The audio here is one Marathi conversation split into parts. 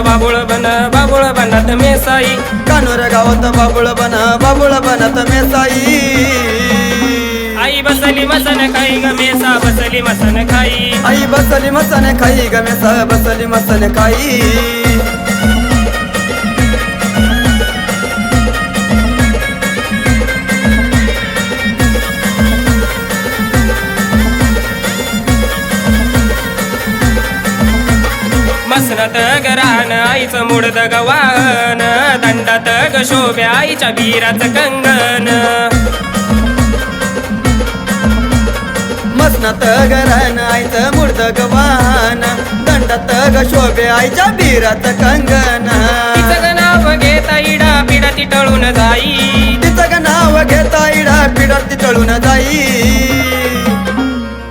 बाबुळ बनत मेसाई कानोर गावात बाबुळ बनत मेसाई आई बसली मसन खाई ग मेसा बसली मसन खाई आई बसली मसन खाई ग मेसा बसली मसन खाई मसनत गरान आईचं मुडद गवान दंडात ग शोभ्या आईच्या बीराचं कंगन मसनात गरान आईचं मुर्द गवान दंडात ग शोभे आईच्या बीराचं कंगन तिचं नाव घेता इडा पिडा ती टळून जाई तिचं नाव घेता इडा पिडा ती टळून जाई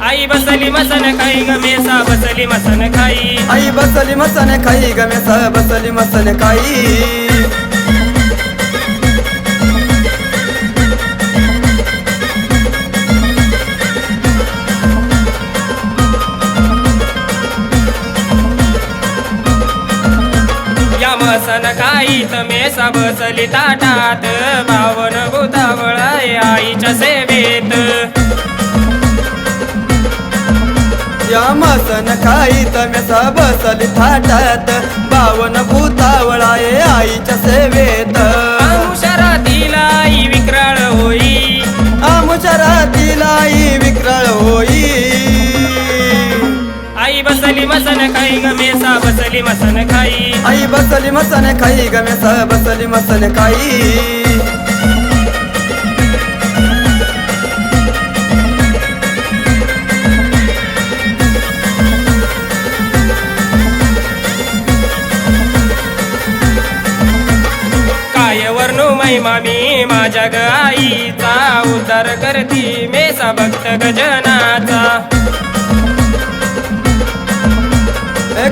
आई बसली मसन खाई ग मेसा बसली मसन खाई आई बसली मसन खाई ग मेसा बसली मसन खाई या मसन खाईत मेसा बसली ताटात बावन भूतावळ आईच्या सेवेत या मसन खाईत मेसा बसली थाटात बावन भूतावळाये आईच्या सेवेत शरातील आई विक्राळ होई आमुशरातील आई विक्राळ होई आई बसली मसन खाई ग मेसा बसली मसन खाई आई बसली मसन खाई ग मेसा बसली मसन खाई मामी माझ्या ग आईचा उद्धार करती मेसा भक्त गजनाचा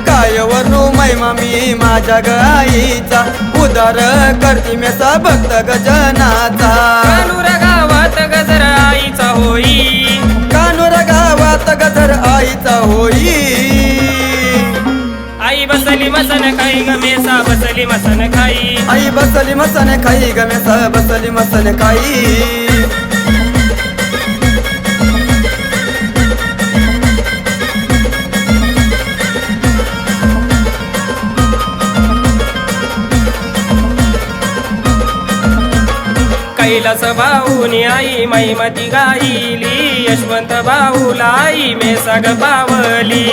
काय वरनु महिमा मी माझ्या ग आईचा उद्धार करती मेसा भक्त गजनाचा कानूर गावात गजर आईचा होई कानूर गावात गजर आईचा होई आई बसली मसन खाई ग मेसा बसली मसन खाई आई बसली मसन खाई ग मेसा बसली मसन खाई कैलास भाऊनी आई मैमती गाईली यशवंत भाऊला आई मेसा ग पावली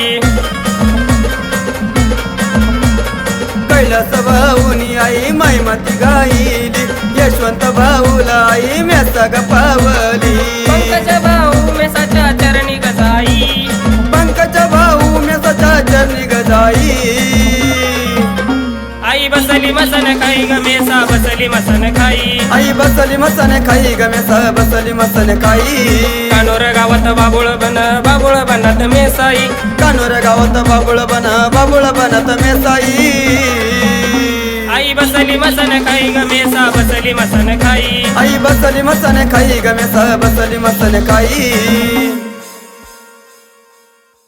कैलास भाऊनी आई मैमती गाईली यशवंत भाऊला आई मेसा ग पावली पंकज भाऊ मेसाच्या चरणी गजाई पंकज भाऊ मेसाच्या चरणी गजाई आई बसली मसन खाई ग मेसा बसली मसन खाई आई बसली मसन खाई ग मेसा बसली मसन खाई कानोर गावात बाबुळ बनत मेसाई कानोर गावात बाबुळ बनत मेसाई आई बसली मसन खाई ग मेसा बसली मसन खाई आई बसली मसन खाई ग मेसा बसली मसन खाई